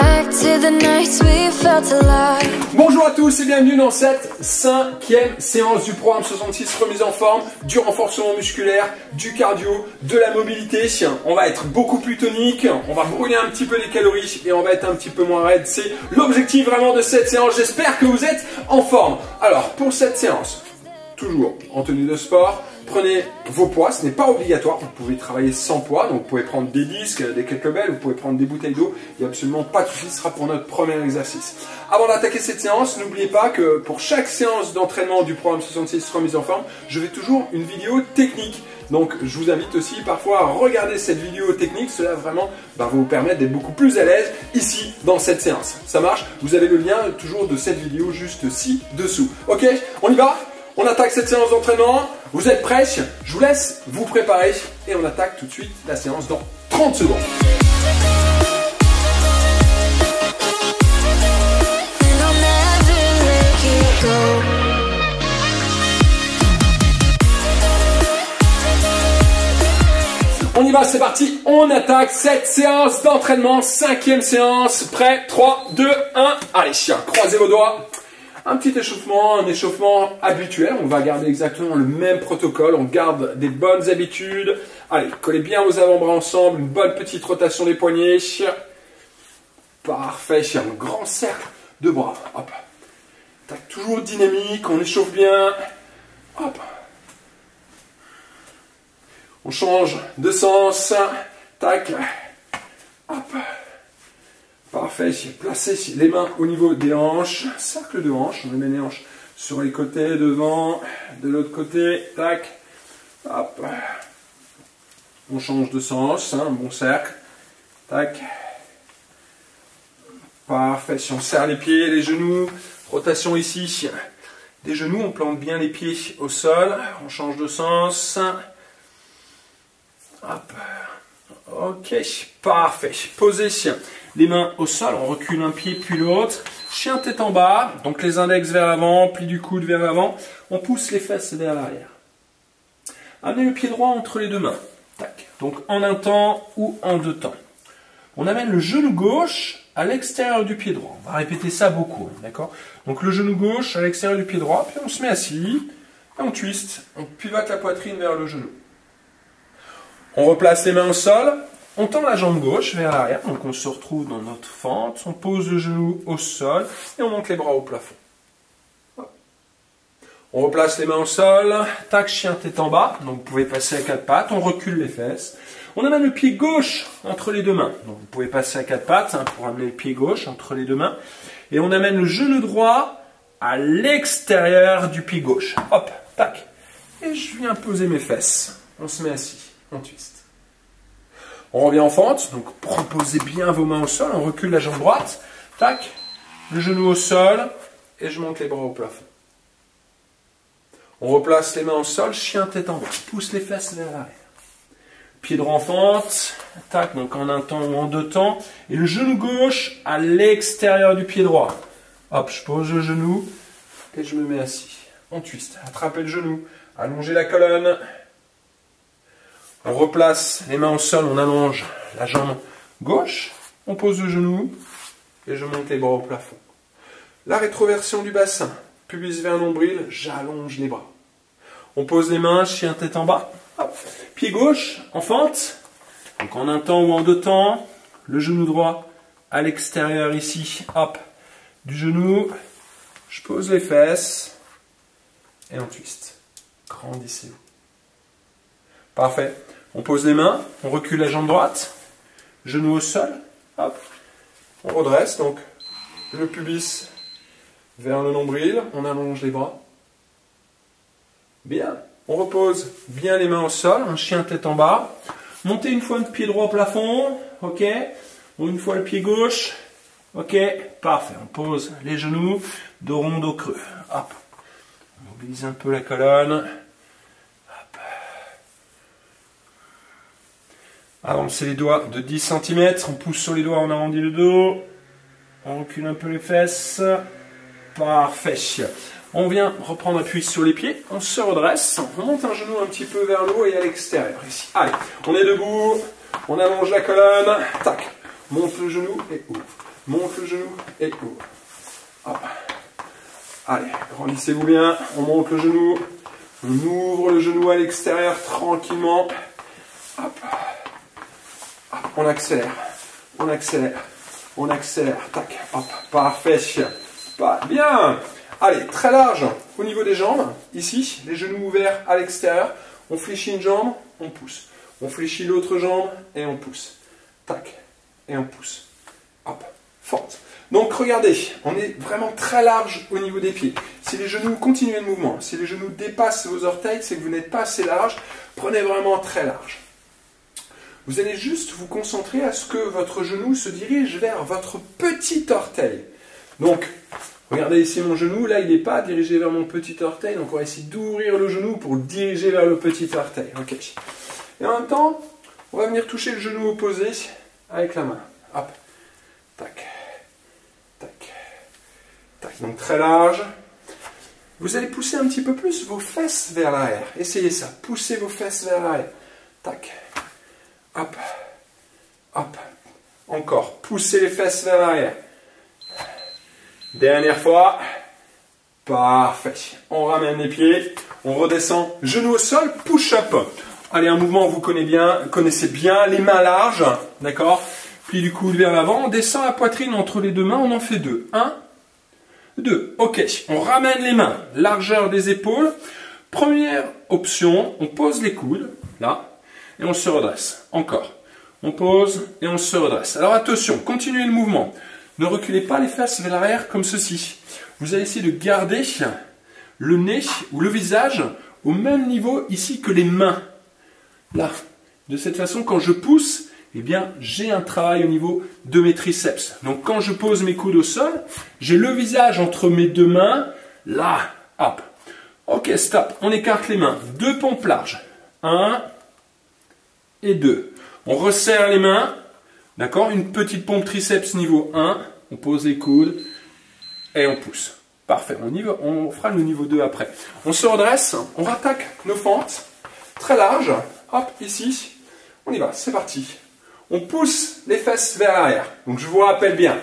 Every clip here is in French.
back to the nights we felt alive. Bonjour à tous et bienvenue dans cette 5e séance du programme 66 remise en forme, du renforcement musculaire, du cardio, de la mobilité. On va être beaucoup plus tonique, on va brûler un petit peu les calories et on va être un petit peu moins raide. C'est l'objectif vraiment de cette séance. J'espère que vous êtes en forme. Alors pour cette séance, toujours en tenue de sport, prenez vos poids, ce n'est pas obligatoire, vous pouvez travailler sans poids, donc vous pouvez prendre des disques, des kettlebells, vous pouvez prendre des bouteilles d'eau, il n'y a absolument pas de souci, ce sera pour notre premier exercice. Avant d'attaquer cette séance, n'oubliez pas que pour chaque séance d'entraînement du programme 66 remise en forme, je fais toujours une vidéo technique. Donc je vous invite aussi parfois à regarder cette vidéo technique, cela vraiment va vous permettre d'être beaucoup plus à l'aise ici dans cette séance. Ça marche? Vous avez le lien toujours de cette vidéo juste ci-dessous. Ok, on y va? On attaque cette séance d'entraînement. Vous êtes prêts? Je vous laisse vous préparer et on attaque tout de suite la séance dans 30 secondes. On y va, c'est parti, on attaque cette séance d'entraînement, 5e séance, prêt, 3, 2, 1, allez, croisez vos doigts. Un petit échauffement, un échauffement habituel. On va garder exactement le même protocole. On garde des bonnes habitudes. Allez, collez bien vos avant-bras ensemble. Une bonne petite rotation des poignets. Parfait. Un grand cercle de bras. Hop. Tac, toujours dynamique. On échauffe bien. Hop. On change de sens. Tac. Hop. Parfait, placez les mains au niveau des hanches, cercle de hanches, on met les hanches sur les côtés, devant, de l'autre côté, tac, hop, on change de sens, un bon cercle, tac, parfait, si on serre les pieds, les genoux, rotation ici, des genoux, on plante bien les pieds au sol, on change de sens, hop, ok, parfait, posez les mains au sol, on recule un pied puis l'autre, chien tête en bas, donc les index vers l'avant, pli du coude vers l'avant, on pousse les fesses vers l'arrière. Amenez le pied droit entre les deux mains, tac, donc en un temps ou en deux temps. On amène le genou gauche à l'extérieur du pied droit, on va répéter ça beaucoup, d'accord? Donc le genou gauche à l'extérieur du pied droit, puis on se met assis, et on twist, on pivote la poitrine vers le genou. On replace les mains au sol. On tend la jambe gauche vers l'arrière, donc on se retrouve dans notre fente, on pose le genou au sol et on monte les bras au plafond. On replace les mains au sol, tac, chien tête en bas, donc vous pouvez passer à quatre pattes, on recule les fesses. On amène le pied gauche entre les deux mains, donc vous pouvez passer à quatre pattes pour amener le pied gauche entre les deux mains. Et on amène le genou droit à l'extérieur du pied gauche. Hop, tac. Et je viens poser mes fesses. On se met assis, on twist. On revient en fente, donc proposez bien vos mains au sol, on recule la jambe droite, tac, le genou au sol, et je monte les bras au plafond. On replace les mains au sol, chien tête en bas, pousse les fesses vers l'arrière. Pied droit en fente, tac, donc en un temps ou en deux temps, et le genou gauche à l'extérieur du pied droit. Hop, je pose le genou, et je me mets assis. On twist, attrapez le genou, allongez la colonne. On replace les mains au sol, on allonge la jambe gauche, on pose le genou et je monte les bras au plafond. La rétroversion du bassin, pubis vers nombril, j'allonge les bras. On pose les mains, chien tête en bas, hop. Pied gauche en fente, donc en un temps ou en deux temps, le genou droit à l'extérieur ici, hop, du genou, je pose les fesses et on twist. Grandissez-vous. Parfait. On pose les mains, on recule la jambe droite, genou au sol, hop, on redresse, donc le pubis vers le nombril, on allonge les bras. Bien, on repose bien les mains au sol, un chien tête en bas, montez une fois le pied droit au plafond, ok, ou une fois le pied gauche, ok, parfait, on pose les genoux, dos rond, dos creux, hop, on mobilise un peu la colonne. Avancez les doigts de 10 cm, on pousse sur les doigts, on arrondit le dos, on recule un peu les fesses, parfait. On vient reprendre appui sur les pieds, on se redresse, on monte un genou un petit peu vers le haut et à l'extérieur ici. Allez, on est debout, on allonge la colonne, tac, monte le genou et ouvre. monte le genou et ouvre. Hop. Allez, grandissez-vous bien, on monte le genou, on ouvre le genou à l'extérieur tranquillement. Hop. Hop. On accélère, on accélère, on accélère. Tac, hop, parfait. Pas bien. Allez, très large au niveau des jambes. Ici, les genoux ouverts à l'extérieur. On fléchit une jambe, on pousse. On fléchit l'autre jambe et on pousse. Tac, et on pousse. Hop, forte. Donc regardez, on est vraiment très large au niveau des pieds. Si les genoux continuent le mouvement, si les genoux dépassent vos orteils, c'est que vous n'êtes pas assez large. Prenez vraiment très large. Vous allez juste vous concentrer à ce que votre genou se dirige vers votre petit orteil. Donc, regardez ici mon genou, là il n'est pas dirigé vers mon petit orteil, donc on va essayer d'ouvrir le genou pour le diriger vers le petit orteil. Ok. Et en même temps, on va venir toucher le genou opposé avec la main. Hop, tac, tac, tac. Donc très large. Vous allez pousser un petit peu plus vos fesses vers l'arrière. Essayez ça. Poussez vos fesses vers l'arrière. Tac, hop, hop. Encore. Poussez les fesses vers l'arrière. Dernière fois. Parfait. On ramène les pieds. On redescend. Genou au sol. Push-up. Allez, un mouvement que vous connaissez bien. Les mains larges. D'accord? Pli du coude vers l'avant. On descend la poitrine entre les deux mains. On en fait deux. 1, 2. Ok. On ramène les mains. Largeur des épaules. Première option. On pose les coudes. Là. Et on se redresse. Encore. On pose et on se redresse. Alors attention. Continuez le mouvement. Ne reculez pas les fesses vers l'arrière comme ceci. Vous allez essayer de garder le nez ou le visage au même niveau ici que les mains. Là. De cette façon, quand je pousse, eh bien, j'ai un travail au niveau de mes triceps. Donc, quand je pose mes coudes au sol, j'ai le visage entre mes deux mains. Là. Hop. Ok, stop. On écarte les mains. 2 pompes larges. 1 et 2. On resserre les mains. D'accord? Une petite pompe triceps niveau 1. On pose les coudes et on pousse. Parfait. On fera le niveau 2 après. On se redresse. On rattaque nos fentes. Très large. Hop, ici. On y va. C'est parti. On pousse les fesses vers l'arrière. Donc je vous rappelle bien.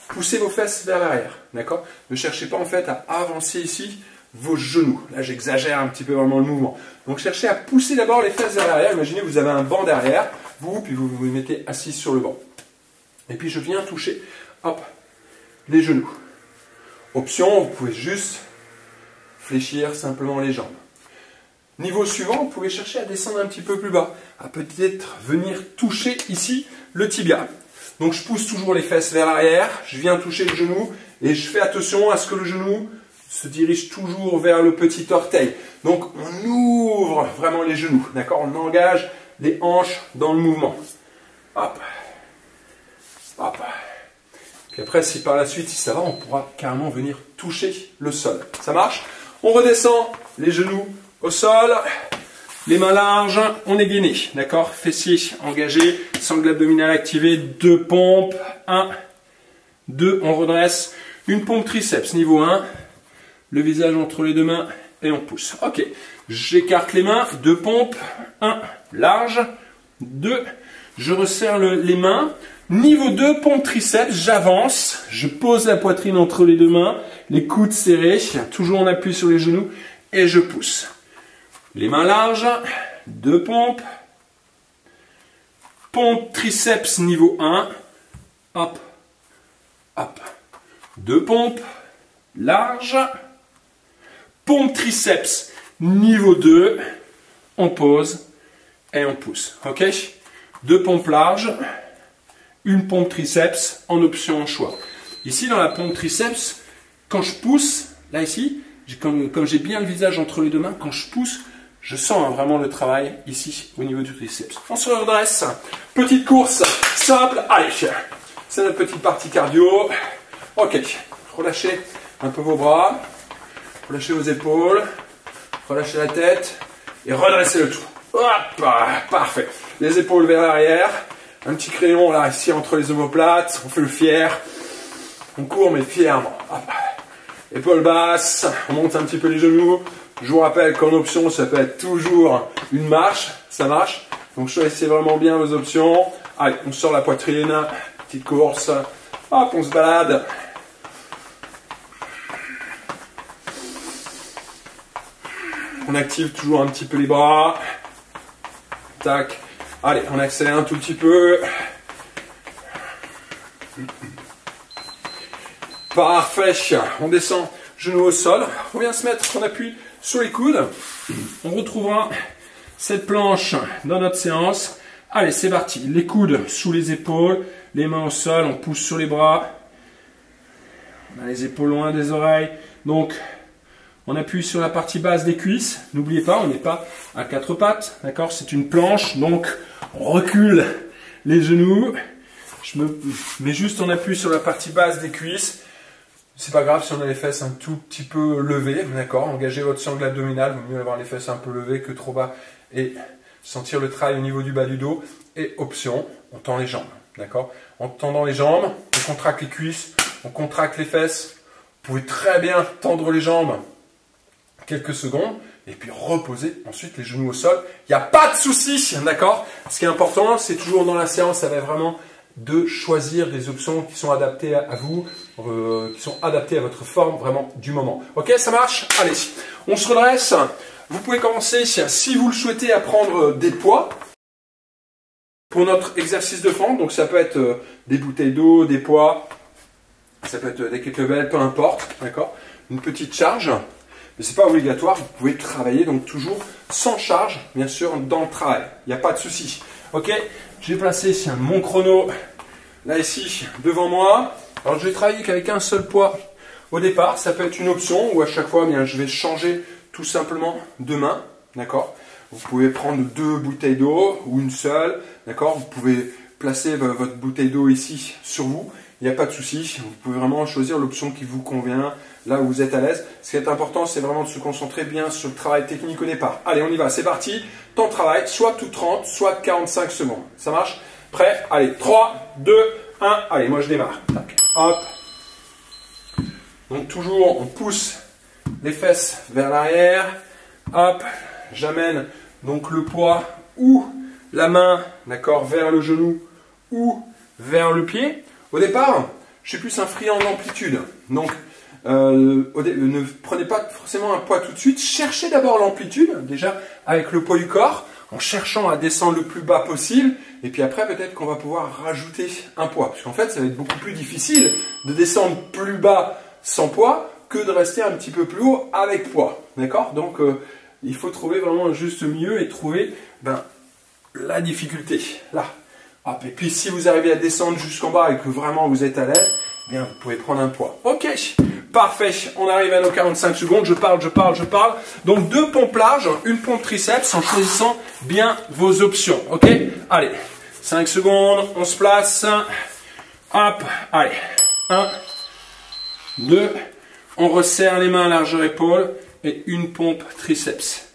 Poussez vos fesses vers l'arrière. D'accord? Ne cherchez pas en fait à avancer ici vos genoux. Là j'exagère un petit peu vraiment le mouvement. Donc cherchez à pousser d'abord les fesses vers l'arrière. Imaginez que vous avez un banc derrière. Puis vous vous mettez assis sur le banc. Et puis je viens toucher, hop, les genoux. Option, vous pouvez juste fléchir simplement les jambes. Niveau suivant, vous pouvez chercher à descendre un petit peu plus bas. À peut-être venir toucher ici le tibia. Donc je pousse toujours les fesses vers l'arrière. Je viens toucher le genou. Et je fais attention à ce que le genou se dirige toujours vers le petit orteil. Donc on ouvre vraiment les genoux. D'accord? On engage les hanches dans le mouvement. Hop. Hop. Puis après, si par la suite, si ça va, on pourra carrément venir toucher le sol. Ça marche? On redescend les genoux au sol. Les mains larges, on est gainé. D'accord? Fessiers engagés, sangle abdominal activé. 2 pompes. 1, 2, on redresse. Une pompe triceps, niveau 1. Le visage entre les deux mains et on pousse. Ok. J'écarte les mains. 2 pompes. 1, large. 2, je resserre les mains. Niveau 2, pompe triceps, j'avance. Je pose la poitrine entre les deux mains. Les coudes serrés. Toujours en appui sur les genoux. Et je pousse. Les mains larges. 2 pompes. Pompe triceps niveau 1. Hop. Hop. 2 pompes. Large. Pompe triceps niveau 2. On pose. Et on pousse. Ok? 2 pompes larges. Une pompe triceps en option choix. Ici, dans la pompe triceps, quand je pousse, là ici, comme j'ai bien le visage entre les deux mains, quand je pousse, je sens vraiment le travail ici au niveau du triceps. On se redresse. Petite course simple. Allez, c'est notre petite partie cardio. Ok. Relâchez un peu vos bras. Relâchez vos épaules. Relâchez la tête. Et redressez le tout. Hop, parfait. Les épaules vers l'arrière. Un petit crayon là, ici entre les omoplates. On fait le fier. On court mais fièrement. Hop. Épaules basses. On monte un petit peu les genoux. Je vous rappelle qu'en option, ça peut être toujours une marche. Ça marche. Donc choisissez vraiment bien vos options. Allez, on sort la poitrine. petite course. Hop, on se balade. On active toujours un petit peu les bras. Tac. Allez, on accélère un tout petit peu. Parfait. On descend, genoux au sol. On vient se mettre, on appuie sur les coudes. On retrouvera cette planche dans notre séance. Allez, c'est parti. Les coudes sous les épaules, les mains au sol, on pousse sur les bras. On a les épaules loin des oreilles. Donc, on appuie sur la partie basse des cuisses. N'oubliez pas, on n'est pas à quatre pattes. D'accord? C'est une planche, donc on recule les genoux. Mais juste on appuie sur la partie basse des cuisses. C'est pas grave si on a les fesses un tout petit peu levées. D'accord? Engagez votre sangle abdominale. Il vaut mieux avoir les fesses un peu levées que trop bas. Et sentir le travail au niveau du bas du dos. Et option, on tend les jambes. D'accord? En tendant les jambes, on contracte les cuisses, on contracte les fesses. Vous pouvez très bien tendre les jambes quelques secondes et puis reposer ensuite les genoux au sol. Il n'y a pas de souci, d'accord? Ce qui est important, c'est toujours dans la séance, ça va vraiment de choisir des options qui sont adaptées à vous, qui sont adaptées à votre forme vraiment du moment. Ok, ça marche? Allez, on se redresse. Vous pouvez commencer, si vous le souhaitez, à prendre des poids pour notre exercice de fente. Donc ça peut être des bouteilles d'eau, des poids, ça peut être des kettlebells, peu importe, d'accord? Une petite charge. Mais ce n'est pas obligatoire, vous pouvez travailler donc toujours sans charge, bien sûr, dans le travail. Il n'y a pas de souci. Ok, j'ai placé mon chrono là ici devant moi. Alors je vais travailler qu'avec un seul poids au départ. Ça peut être une option ou à chaque fois, bien, je vais changer tout simplement de main. D'accord? Vous pouvez prendre 2 bouteilles d'eau ou une seule. D'accord? Vous pouvez placer votre bouteille d'eau ici sur vous. Il n'y a pas de souci. Vous pouvez vraiment choisir l'option qui vous convient. Là où vous êtes à l'aise. Ce qui est important, c'est vraiment de se concentrer bien sur le travail technique au départ. Allez, on y va, c'est parti. Temps de travail, soit tout 30, soit 45 secondes. Ça marche? Prêt? Allez, 3, 2, 1. Allez, moi je démarre. Tac. Hop. Donc toujours, on pousse les fesses vers l'arrière. Hop. J'amène donc le poids ou la main, d'accord, vers le genou ou vers le pied. Au départ, je suis plus un friand d'amplitude. Donc, ne prenez pas forcément un poids tout de suite, cherchez d'abord l'amplitude, déjà avec le poids du corps, en cherchant à descendre le plus bas possible, et puis après peut-être qu'on va pouvoir rajouter un poids, parce qu'en fait ça va être beaucoup plus difficile de descendre plus bas sans poids que de rester un petit peu plus haut avec poids, d'accord? Donc il faut trouver vraiment un juste milieu et trouver la difficulté, là. Hop, et puis si vous arrivez à descendre jusqu'en bas et que vraiment vous êtes à l'aise, bien vous pouvez prendre un poids. Ok, parfait, on arrive à nos 45 secondes, je parle. Donc 2 pompes larges, une pompe triceps en choisissant bien vos options. Ok, allez, 5 secondes, on se place. Hop, allez, 1, 2, on resserre les mains à largeur épaule et une pompe triceps.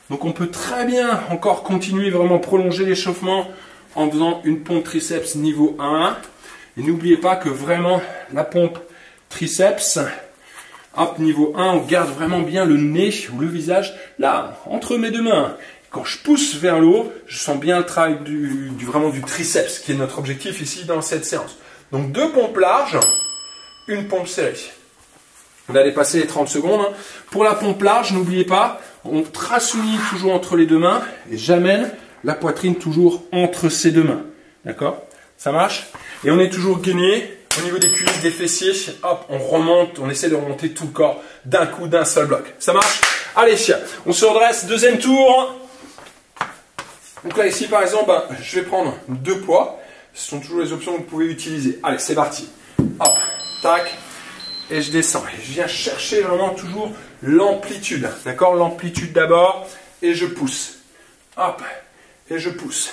Donc on peut très bien encore continuer, vraiment prolonger l'échauffement en faisant une pompe triceps niveau 1. Et n'oubliez pas que vraiment la pompe triceps, hop, niveau 1, on garde vraiment bien le nez ou le visage là, entre mes deux mains. Quand je pousse vers le haut, je sens bien le travail vraiment du triceps, qui est notre objectif ici dans cette séance. Donc 2 pompes larges, une pompe serrée. On va dépasser les 30 secondes. Pour la pompe large, n'oubliez pas, on trasouille toujours entre les deux mains et j'amène la poitrine toujours entre ces deux mains. D'accord? Ça marche? Et on est toujours gainé au niveau des cuisses, des fessiers. Hop, on remonte, on essaie de remonter tout le corps d'un coup, d'un seul bloc. Ça marche? Allez, on se redresse. Deuxième tour. Donc là, ici, par exemple, je vais prendre 2 poids. Ce sont toujours les options que vous pouvez utiliser. Allez, c'est parti. Hop, tac. Et je descends. Et je viens chercher vraiment toujours l'amplitude. D'accord? L'amplitude d'abord. Et je pousse. Hop. Et je pousse.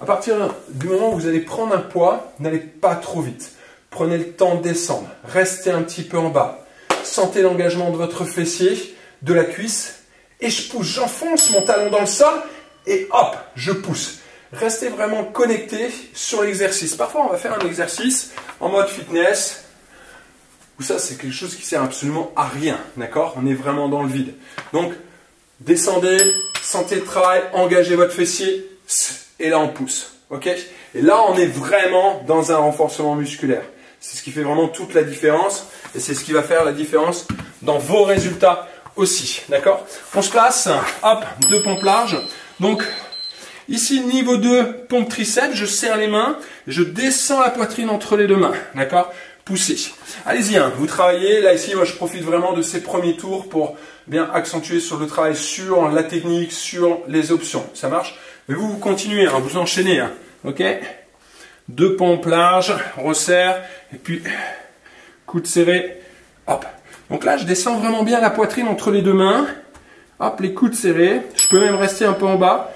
À partir du moment où vous allez prendre un poids, n'allez pas trop vite. Prenez le temps de descendre. Restez un petit peu en bas. Sentez l'engagement de votre fessier, de la cuisse. Et je pousse, j'enfonce mon talon dans le sol. Et hop, je pousse. Restez vraiment connecté sur l'exercice. Parfois, on va faire un exercice en mode fitness. ou ça c'est quelque chose qui sert absolument à rien, d'accord? On est vraiment dans le vide. Donc, descendez, santé de travail, engagez votre fessier, et là on pousse, ok? Et là on est vraiment dans un renforcement musculaire. C'est ce qui fait vraiment toute la différence, et c'est ce qui va faire la différence dans vos résultats aussi, d'accord? On se place, hop, 2 pompes larges. Donc, ici, niveau 2, pompe triceps, je serre les mains, je descends la poitrine entre les 2 mains, d'accord? Poussez. Allez-y, hein, vous travaillez. Là, ici, moi, je profite vraiment de ces premiers tours pour bien accentuer sur le travail, sur la technique, sur les options. Ça marche? Mais vous continuez, hein, vous enchaînez, hein, ok? 2 pompes larges, resserre, et puis, coude serré, hop. Donc là, je descends vraiment bien la poitrine entre les 2 mains, hop, les coudes serrés. Je peux même rester un peu en bas.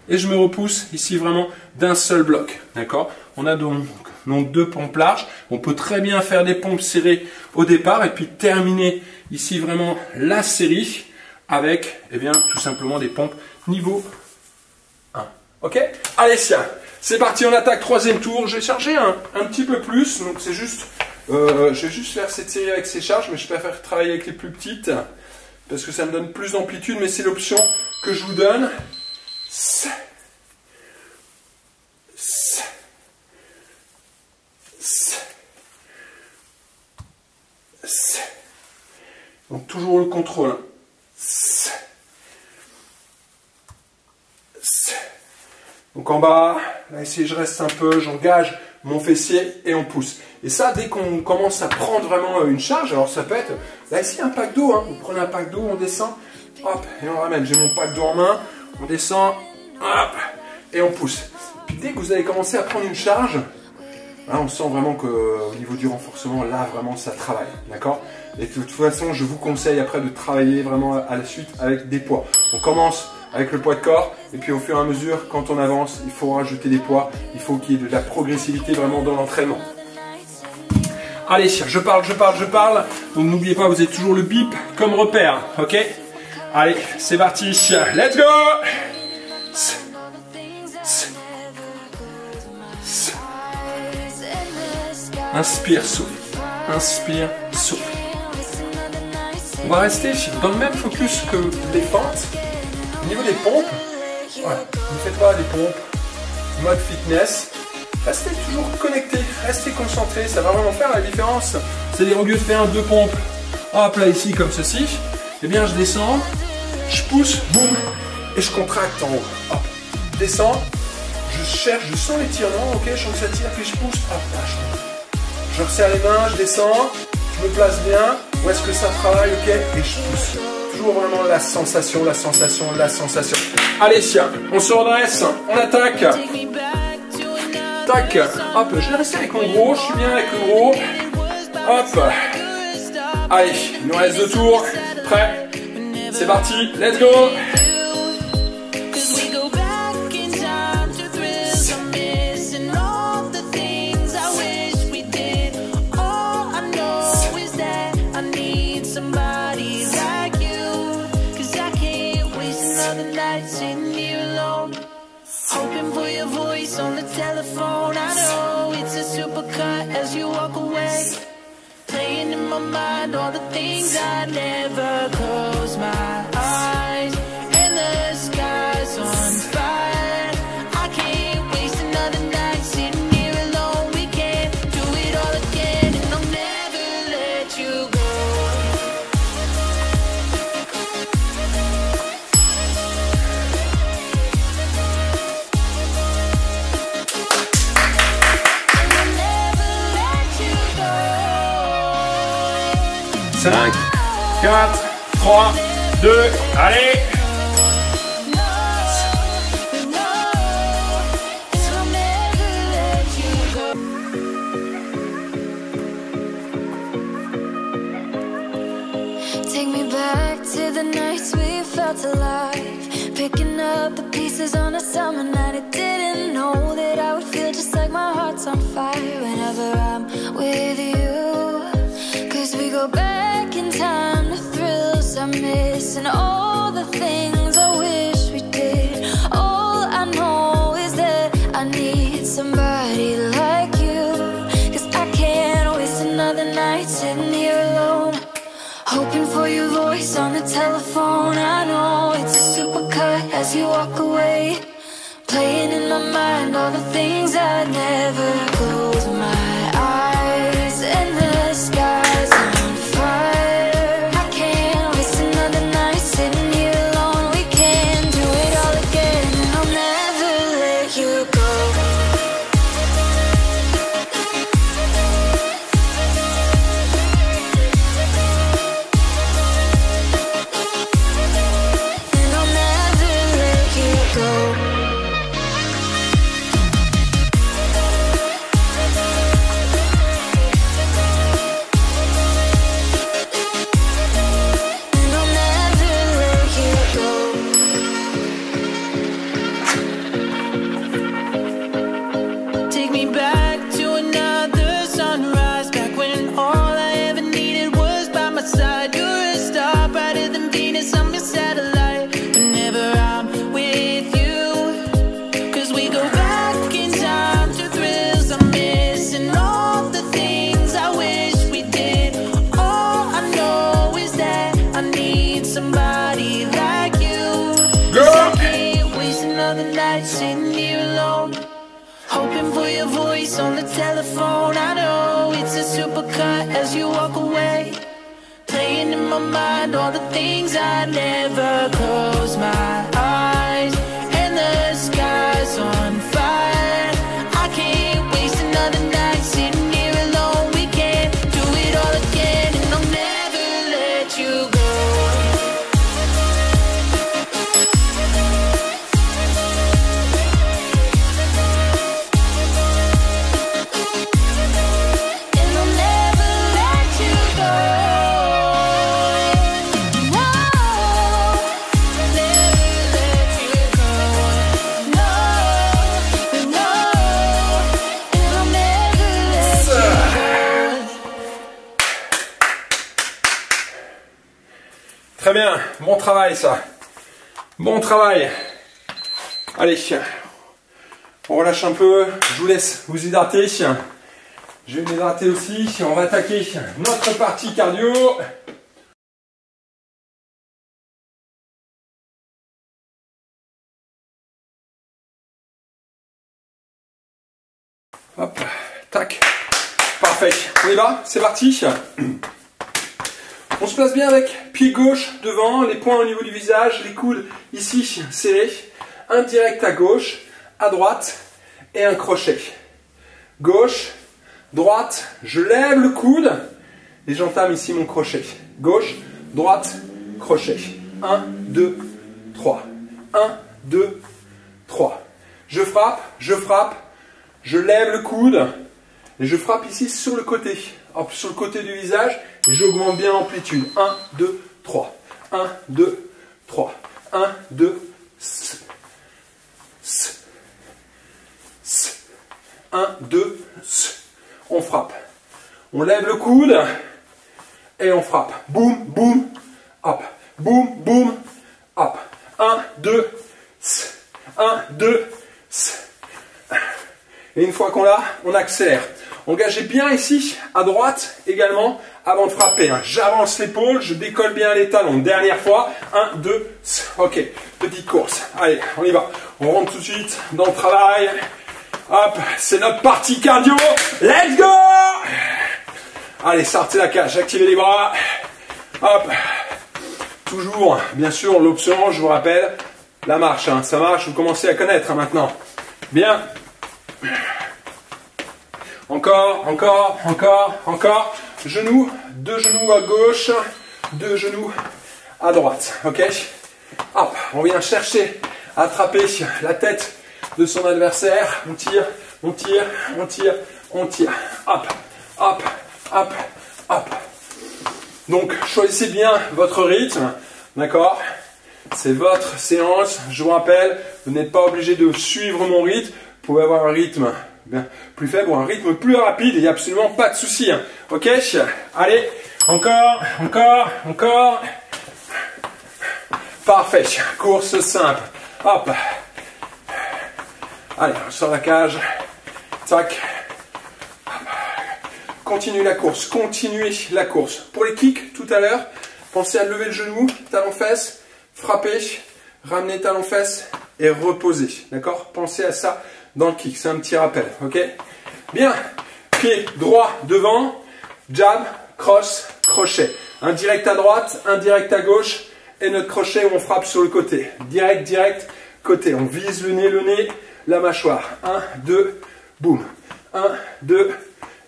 Et je me repousse ici vraiment d'un seul bloc. D'accord? On a donc 2 pompes larges. On peut très bien faire des pompes serrées au départ et puis terminer ici vraiment la série avec, eh bien, tout simplement des pompes niveau 1. Ok? Allez, c'est parti, on attaque 3e tour. Je vais charger un petit peu plus. Donc c'est juste, je vais juste faire cette série avec ces charges, mais je préfère travailler avec les plus petites parce que ça me donne plus d'amplitude, mais c'est l'option que je vous donne. Donc toujours le contrôle. Donc en bas, là ici je reste un peu, j'engage mon fessier et on pousse. Et ça, dès qu'on commence à prendre vraiment une charge, alors ça peut être, là ici un pack d'eau, hein. Vous prenez un pack d'eau, on descend, hop, et on ramène. J'ai mon pack d'eau en main, on descend, hop, et on pousse. Puis dès que vous allez commencer à prendre une charge, là on sent vraiment qu'au niveau du renforcement, là vraiment ça travaille, d'accord? Et de toute façon, je vous conseille après de travailler vraiment à la suite avec des poids. On commence avec le poids de corps, et puis au fur et à mesure, quand on avance, il faut rajouter des poids, il faut qu'il y ait de la progressivité vraiment dans l'entraînement. Allez, je parle, donc n'oubliez pas, vous avez toujours le bip comme repère, ok? Allez, c'est parti, let's go! Inspire, souffle, inspire, souffle. On va rester dans le même focus que les fentes. Au niveau des pompes, voilà, ne faites pas des pompes, mode fitness. Restez toujours connecté, restez concentré, ça va vraiment faire la différence. C'est-à-dire au lieu de faire 2 pompes, hop là ici comme ceci, eh bien je descends, je pousse, boum, et je contracte en haut. Hop, je descends, je cherche, je sens l'étirement, ok, je sens que ça tire, puis je pousse, hop là, je resserre les mains, je descends, je me place bien, où est-ce que ça travaille, ok, et je pousse. Toujours vraiment la sensation, la sensation, la sensation. Allez, on se redresse, on attaque. Tac, hop, je vais rester avec mon gros, je suis bien avec le gros. Hop. Allez, il nous reste 2 tours. Prêt? C'est parti, let's go! Hoping for your voice on the telephone. I know it's a supercut as you walk away. Playing in my mind all the things I never close my eyes. And the sky's on fire. I can't waste another night sitting here alone. We can't do it all again, and I'll never let you go. Cinq, 4, 3, 2, allez! Take me back to the nights we felt alive, picking up the pieces on a summer night. I didn't know that I would feel just like my heart's on fire whenever I'm with you. Cause we go back in time, the thrills I miss, and all the things I wish we did. All I know is that I need somebody like you. Cause I can't waste another night sitting here alone, hoping for your voice on the telephone. I know it's a supercut as you walk away, playing in my mind all the things I never. Close my eyes and the sky's on fire. I can't waste another night sitting here alone. We can do it all again, and I'll never let you go. Sitting here alone, hoping for your voice on the telephone. I know it's a supercut as you walk away, playing in my mind all the things I never. Close my eyes and the sky's on fire. I can't waste another night sitting here alone. We can do it all again, and I'll never let you go. Très bien, bon travail ça. Bon travail. Allez, on relâche un peu, je vous laisse vous hydrater. Je vais m'hydrater aussi, on va attaquer notre partie cardio. Hop, tac, parfait. On y va, c'est parti. On se place bien avec pied gauche devant, les poings au niveau du visage, les coudes ici serrés, un direct à gauche, à droite et un crochet. Gauche, droite, je lève le coude et j'entame ici mon crochet. Gauche, droite, crochet. 1, 2, 3. 1, 2, 3. Je frappe, je lève le coude et je frappe ici sur le côté. Hop, sur le côté du visage, et j'augmente bien l'amplitude. 1, 2, 3. 1, 2, 3. 1, 2, 1, 2, on frappe. On lève le coude et on frappe. Boum, boum, hop. Boum, boum, hop. 1, 2, 1, 2, et une fois qu'on l'a, on accélère. Engagez bien ici, à droite également, avant de frapper. J'avance l'épaule, je décolle bien les talons. Dernière fois, 1, 2, ok, petite course. Allez, on y va. On rentre tout de suite dans le travail. Hop, c'est notre partie cardio. Let's go! Allez, sortez la cage, activez les bras. Hop. Toujours, bien sûr, l'option, je vous rappelle, la marche. Ça marche, vous commencez à connaître maintenant. Bien. Encore, encore, encore, encore. Genoux, 2 genoux à gauche, 2 genoux à droite. Ok? Hop, on vient chercher à attraper la tête de son adversaire. On tire, on tire, on tire, on tire. Hop, hop, hop, hop. Donc, choisissez bien votre rythme. D'accord? C'est votre séance. Je vous rappelle, vous n'êtes pas obligé de suivre mon rythme. Vous pouvez avoir un rythme bien plus faible ou un rythme plus rapide, il n'y a absolument pas de souci. Ok? Allez, encore, encore, encore. Parfait. Course simple. Hop. Allez, on sort la cage. Tac. Hop. Continuez la course, continuez la course. Pour les kicks, tout à l'heure, pensez à lever le genou, talon-fesse, frapper, ramener talon-fesse et reposer. D'accord? Pensez à ça dans le kick, c'est un petit rappel. Ok? Bien. Pied droit devant, jab, cross, crochet. Un direct à droite, un direct à gauche et notre crochet où on frappe sur le côté. Direct, direct, côté. On vise le nez, la mâchoire. 1, 2, boum. 1, 2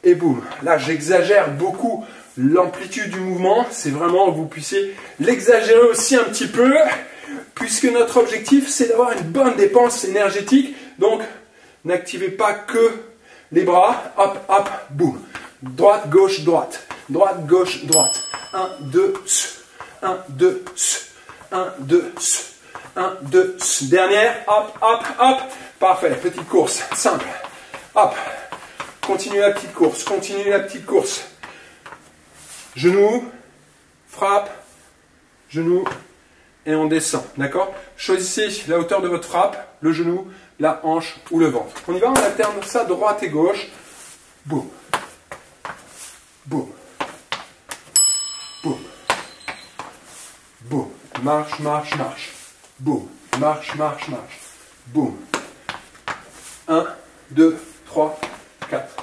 et boum. Là, j'exagère beaucoup l'amplitude du mouvement. C'est vraiment que vous puissiez l'exagérer aussi un petit peu, puisque notre objectif, c'est d'avoir une bonne dépense énergétique. Donc, n'activez pas que les bras. Hop, hop, boum. Droite, gauche, droite. Droite, gauche, droite. 1, 2, 1, 2, 1, 2, 1, 2. Dernière. Hop, hop, hop. Parfait. Petite course. Simple. Hop. Continuez la petite course. Continuez la petite course. Genou. Frappe. Genou. Et on descend. D'accord? Choisissez la hauteur de votre frappe. Le genou, la hanche ou le ventre. On y va, on alterne ça droite et gauche. Boum. Boum. Boum. Boum. Marche, marche, marche. Boum. Marche, marche, marche. Boum. 1, 2, 3, 4.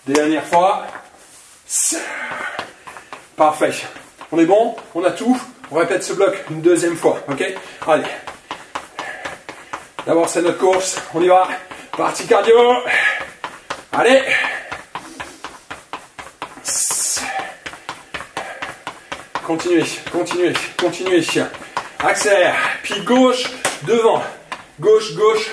Dernière fois. Parfait. On est bon? On a tout? On répète ce bloc une deuxième fois. Ok? Allez. D'abord, c'est notre course. On y va. Partie cardio. Allez. Continuez, continuez, continuez. Accélère. Puis gauche, devant. Gauche, gauche.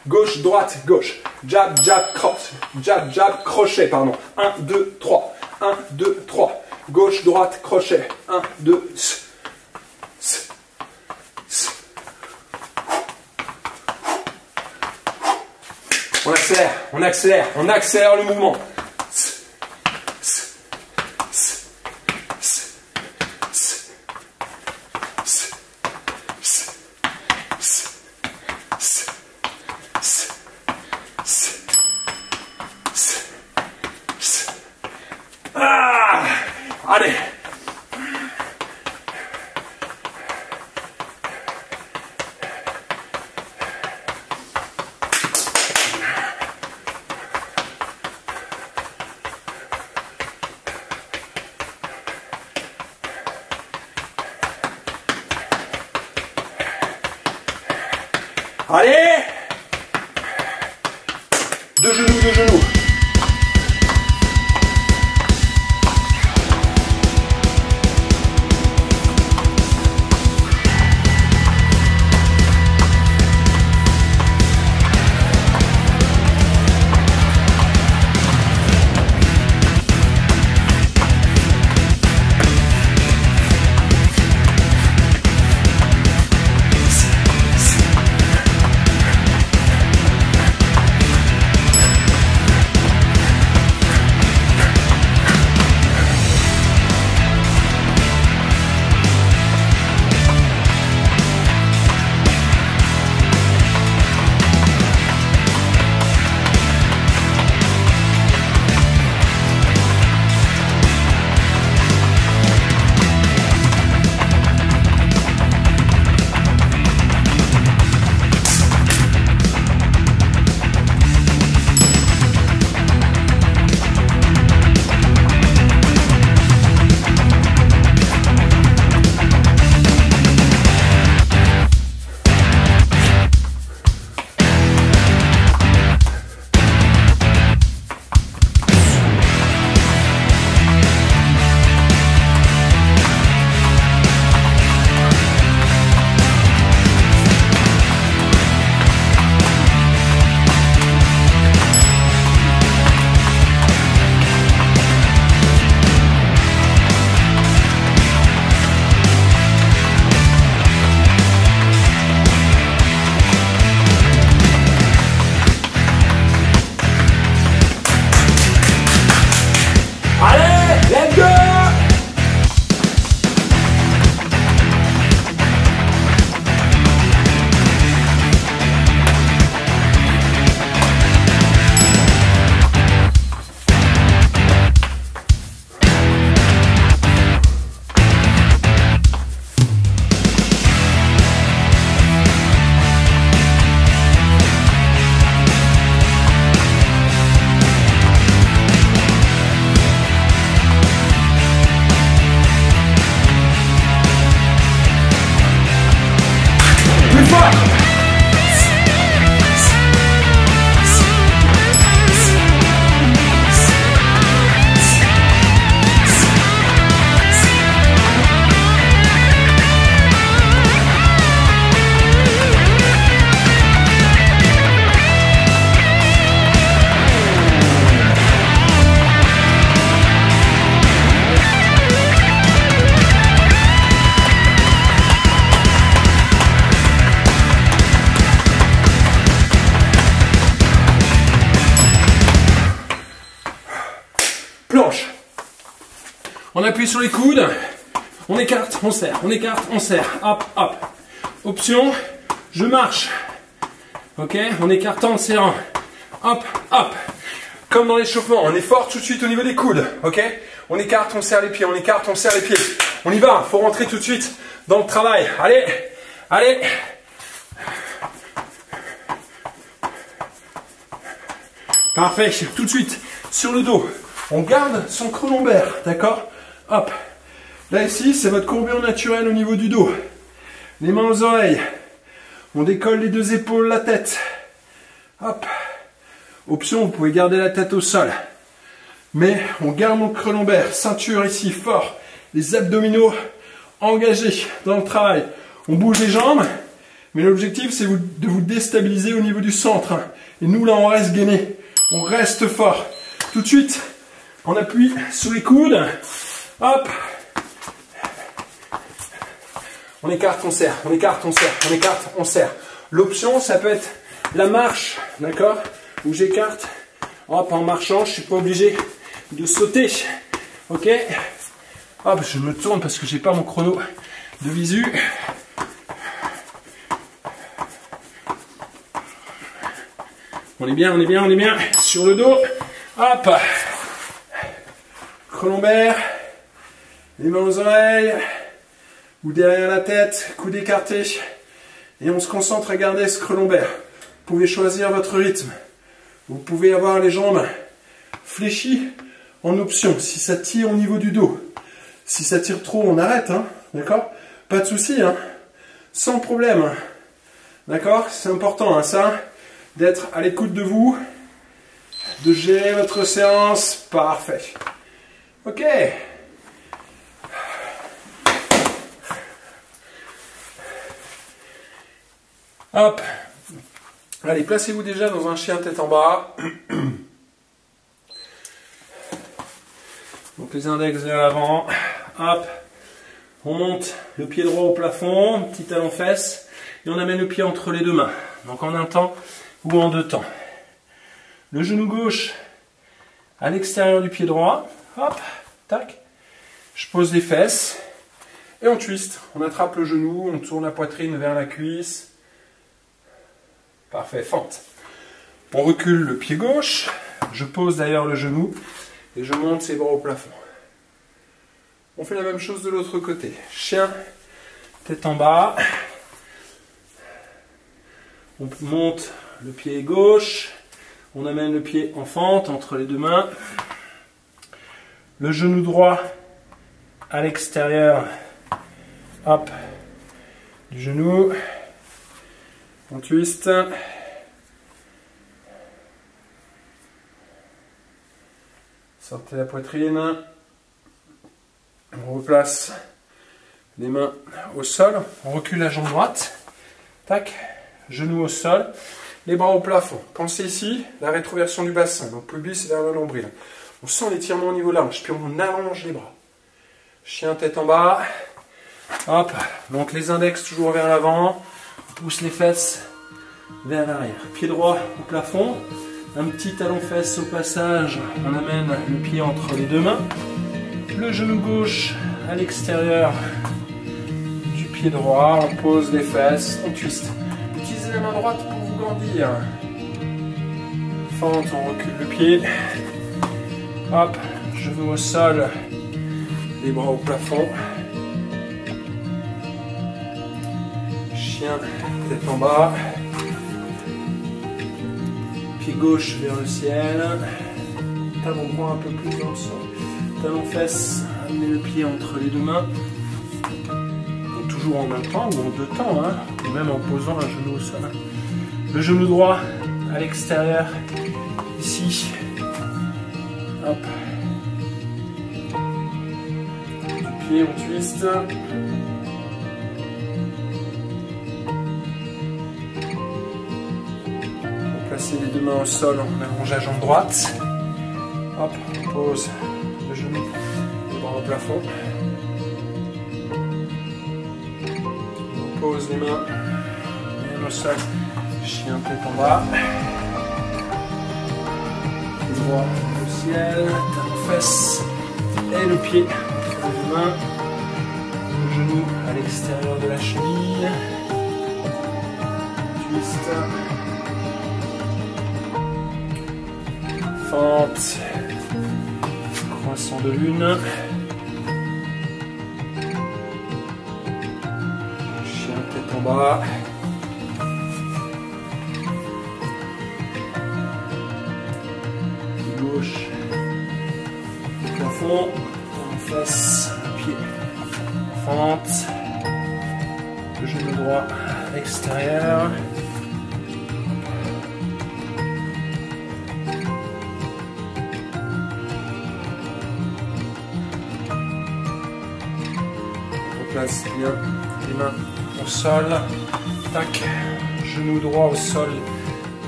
Gauche, droite, gauche. Jab, jab, cross. Jab, jab, crochet, pardon. 1, 2, 3. 1, 2, 3. Gauche, droite, crochet. 1, 2, on accélère, on accélère, on accélère le mouvement. Allez. Allez. Deux genoux, deux genoux. On appuie sur les coudes. On écarte, on serre, on écarte, on serre. Hop, hop. Option, je marche. Ok, en écartant, en serrant. Hop, hop. Comme dans l'échauffement, on est fort tout de suite au niveau des coudes. Ok, on écarte, on serre les pieds, on écarte, on serre les pieds. On y va, faut rentrer tout de suite dans le travail. Allez, allez. Parfait, tout de suite sur le dos. On garde son creux lombaire, d'accord? Hop. Là ici, c'est votre courbure naturelle au niveau du dos. Les mains aux oreilles. On décolle les deux épaules, la tête. Hop. Option, vous pouvez garder la tête au sol. Mais on garde mon creux lombaire. Ceinture ici, fort. Les abdominaux engagés dans le travail. On bouge les jambes. Mais l'objectif, c'est de vous déstabiliser au niveau du centre. Et nous, là, on reste gainé. On reste fort. Tout de suite, on appuie sur les coudes. Hop. On écarte, on serre, on écarte, on serre, on écarte, on serre. L'option, ça peut être la marche, d'accord? Où j'écarte. Hop, en marchant, je ne suis pas obligé de sauter. Ok? Hop, je me tourne parce que j'ai pas mon chrono de visu. On est bien, on est bien, on est bien. Sur le dos. Hop. Creux lombaire. Les mains aux oreilles. Ou derrière la tête, coude écarté. Et on se concentre à garder ce creux lombaire. Vous pouvez choisir votre rythme. Vous pouvez avoir les jambes fléchies en option, si ça tire au niveau du dos. Si ça tire trop, on arrête, hein, d'accord? Pas de souci, hein, sans problème. D'accord? C'est important, hein, ça, d'être à l'écoute de vous, de gérer votre séance. Parfait. Ok. Hop. Allez, placez-vous déjà dans un chien tête en bas. Donc les index vers l'avant. Hop. On monte le pied droit au plafond, petit talon fesse, et on amène le pied entre les deux mains. Donc en un temps ou en deux temps. Le genou gauche à l'extérieur du pied droit. Hop. Tac. Je pose les fesses. Et on twist. On attrape le genou, on tourne la poitrine vers la cuisse. Parfait, fente. On recule le pied gauche, je pose d'ailleurs le genou et je monte ses bras au plafond. On fait la même chose de l'autre côté. Chien, tête en bas. On monte le pied gauche, on amène le pied en fente entre les deux mains. Le genou droit à l'extérieur, hop, du genou. On twist. Sortez la poitrine. On replace les mains au sol. On recule la jambe droite. Tac. Genoux au sol. Les bras au plafond. Pensez ici, la rétroversion du bassin. Donc pubis vers le nombril. On sent l'étirement au niveau de la hanche. Puis on allonge les bras. Chien tête en bas. Hop. Donc les index toujours vers l'avant. Pousse les fesses vers l'arrière. Pied droit au plafond. Un petit talon fesse au passage. On amène le pied entre les deux mains. Le genou gauche à l'extérieur du pied droit. On pose les fesses. On twist. Utilisez la main droite pour vous grandir. Fente, on recule le pied. Hop, genou au sol. Les bras au plafond. Chien, tête en bas. Pied gauche vers le ciel. Talon droit un peu plus dans le sol. Talon fesse, amenez le pied entre les deux mains. Donc toujours en un temps ou en deux temps, hein, ou même en posant un genou au sol. Le genou droit à l'extérieur, ici. Hop. Du pied, on twist. Placer les deux mains au sol, on allonge la jambe droite. Hop, on pose le genou, les bras au plafond. On pose les mains au sol, chien tête en bas. Les bras au ciel, talon fesse et le pied Les deux mains, le genou à l'extérieur de la cheville. Twist. Fente. Croissant de lune. Chien tête en bas. Gauche. Le plafond. En face. Pied. Fente. Le genou droit à l'extérieur. Place bien les mains au sol. Tac. Genou droit au sol.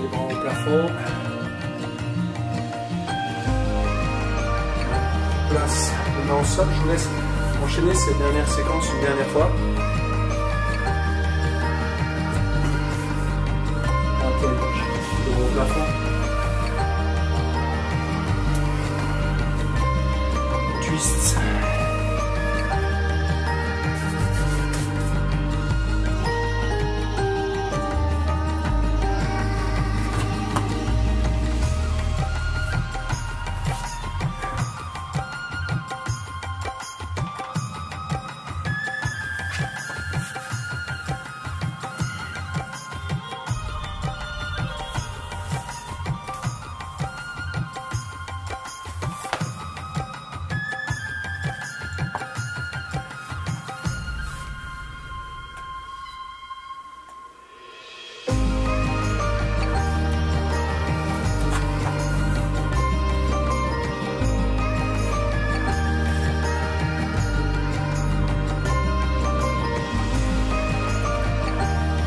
Les bras au plafond. Place les mains au sol. Je vous laisse enchaîner cette dernière séquence une dernière fois. Le bras au plafond. Twist.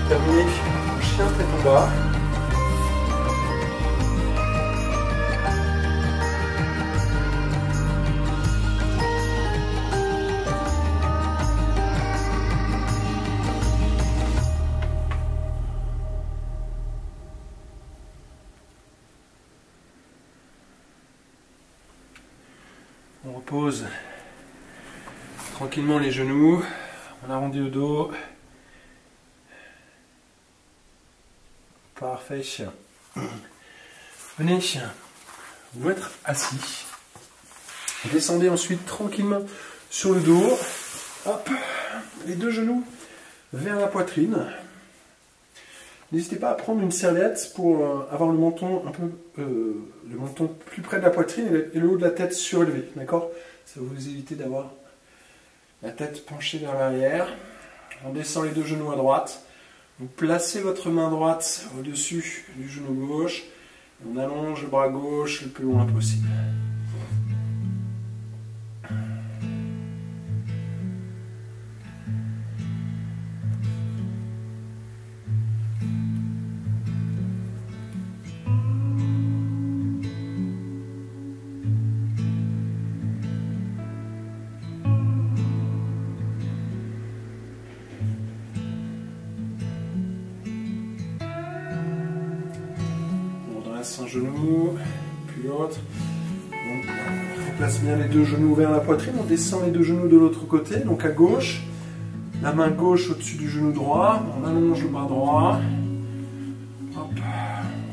Terminé, chien tête en bas. On repose tranquillement les genoux, on arrondit le dos. Parfait. Venez vous mettre assis. Descendez ensuite tranquillement sur le dos. Hop, les deux genoux vers la poitrine. N'hésitez pas à prendre une serviette pour avoir le menton un peu, le menton plus près de la poitrine et le haut de la tête surélevé. D'accord? Ça va vous éviter d'avoir la tête penchée vers l'arrière. On descend les deux genoux à droite. Vous placez votre main droite au-dessus du genou gauche. On allonge le bras gauche le plus loin possible. Un genou, puis l'autre. On place bien les deux genoux vers la poitrine, on descend les deux genoux de l'autre côté, donc à gauche, la main gauche au-dessus du genou droit, on allonge le bras droit, hop,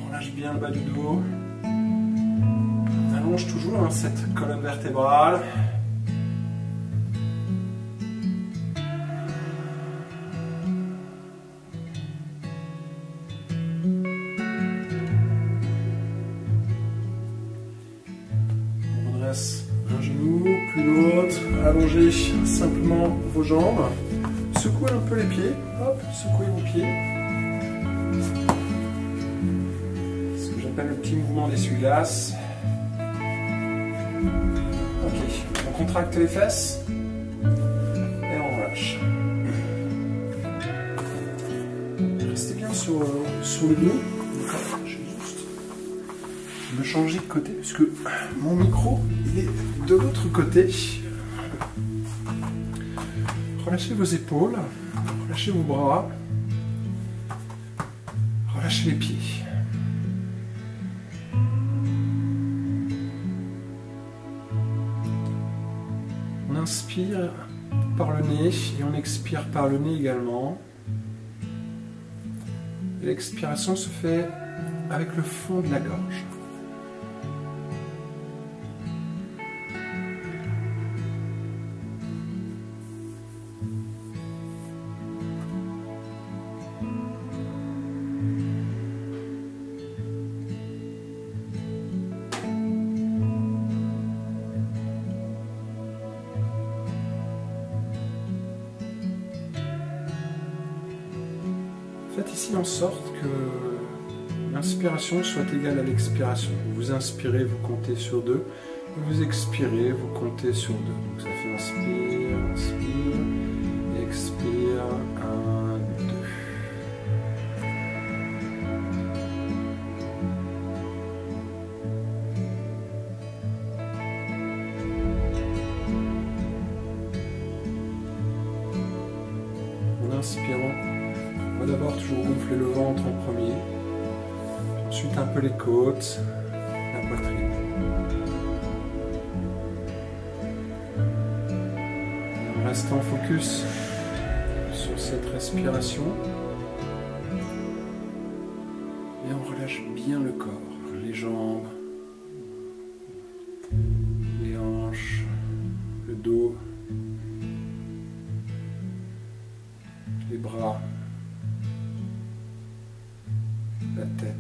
on relâche bien le bas du dos, on allonge toujours cette colonne vertébrale. Un genou, puis l'autre, allongez simplement vos jambes, secouez un peu les pieds, hop, secouez vos pieds. Ce que j'appelle le petit mouvement d'essuie-glace. Ok, on contracte les fesses et on relâche. Restez bien sur le dos. Je vais changer de côté puisque mon micro il est de l'autre côté. Relâchez vos épaules, relâchez vos bras, relâchez les pieds. On inspire par le nez et on expire par le nez également. L'expiration se fait avec le fond de la gorge. Faites ici en sorte que l'inspiration soit égale à l'expiration. Vous inspirez, vous comptez sur 2. Vous expirez, vous comptez sur 2. Donc ça fait inspire, inspire, et expire, 1, 2. En inspirant, on va d'abord toujours gonfler le ventre en premier, ensuite un peu les côtes, la poitrine. Et en restant focus sur cette respiration, et on relâche bien le corps, les jambes, les hanches, le dos, les bras, la tête.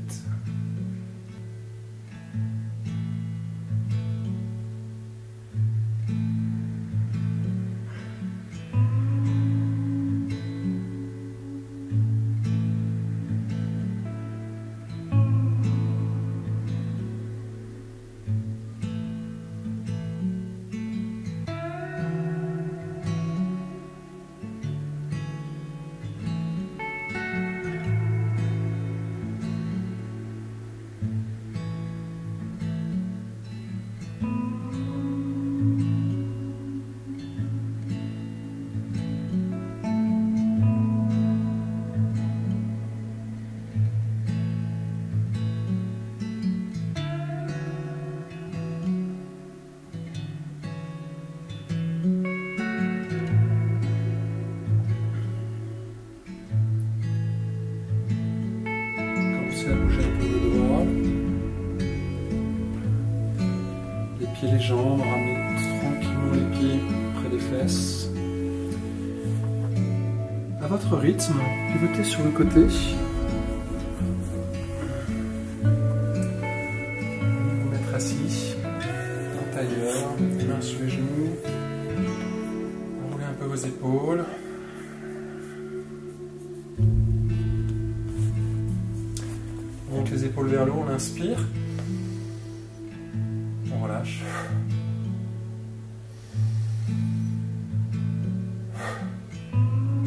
À bouger un peu le doigt, les pieds, les jambes, ramenez tranquillement les pieds près des fesses. À votre rythme, pivotez sur le côté. Vous mettre assis, en tailleur, mains sur les genoux, enroulez un peu vos épaules. Les épaules vers le haut, on inspire, on relâche.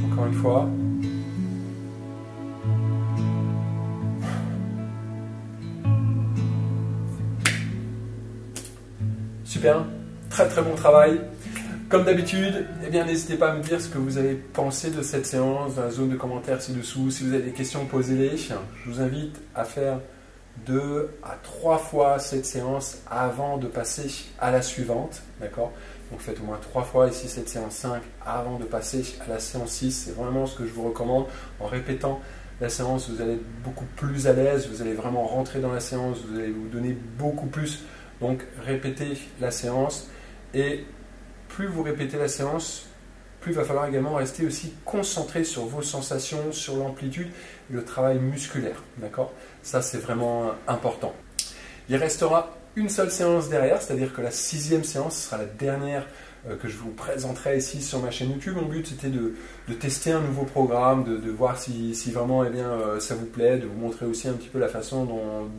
Encore une fois. Super, très très bon travail. Comme d'habitude, eh bien, n'hésitez pas à me dire ce que vous avez pensé de cette séance dans la zone de commentaires ci-dessous. Si vous avez des questions, posez-les. Je vous invite à faire 2 à 3 fois cette séance avant de passer à la suivante. D'accord ? Donc faites au moins 3 fois ici cette séance 5 avant de passer à la séance 6. C'est vraiment ce que je vous recommande. En répétant la séance, vous allez être beaucoup plus à l'aise. Vous allez vraiment rentrer dans la séance. Vous allez vous donner beaucoup plus. Donc répétez la séance et plus vous répétez la séance, plus il va falloir également rester aussi concentré sur vos sensations, sur l'amplitude et le travail musculaire. D'accord ? Ça, c'est vraiment important. Il restera une seule séance derrière, c'est-à-dire que la 6e séance sera la dernière que je vous présenterai ici sur ma chaîne YouTube. Mon but, c'était de tester un nouveau programme, de voir si vraiment eh bien, ça vous plaît, de vous montrer aussi un petit peu la façon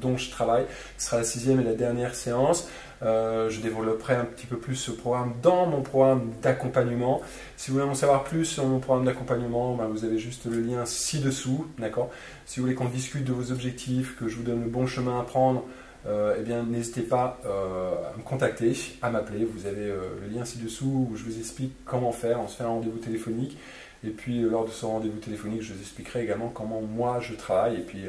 dont je travaille. Ce sera la 6e et la dernière séance. Je développerai un petit peu plus ce programme dans mon programme d'accompagnement. Si vous voulez en savoir plus sur mon programme d'accompagnement, ben vous avez juste le lien ci-dessous. D'accord ? Si vous voulez qu'on discute de vos objectifs, que je vous donne le bon chemin à prendre, eh bien, n'hésitez pas à me contacter, à m'appeler. Vous avez le lien ci-dessous où je vous explique comment faire. On se fait un rendez-vous téléphonique. Et puis, lors de ce rendez-vous téléphonique, je vous expliquerai également comment moi je travaille. Et puis,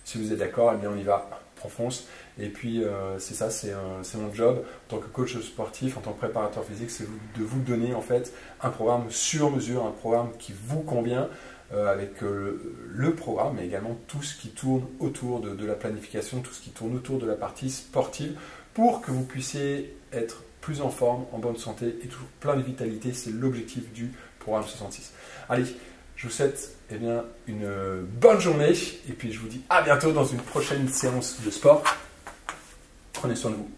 si vous êtes d'accord, eh bien, on y va on fonce. Et puis c'est ça, c'est mon job en tant que coach sportif, en tant que préparateur physique, c'est de vous donner en fait un programme sur mesure, un programme qui vous convient, avec le programme, mais également tout ce qui tourne autour de la planification, tout ce qui tourne autour de la partie sportive, pour que vous puissiez être plus en forme, en bonne santé et toujours plein de vitalité. C'est l'objectif du programme 66. Allez, je vous souhaite une bonne journée et puis je vous dis à bientôt dans une prochaine séance de sport. Prenez soin de vous.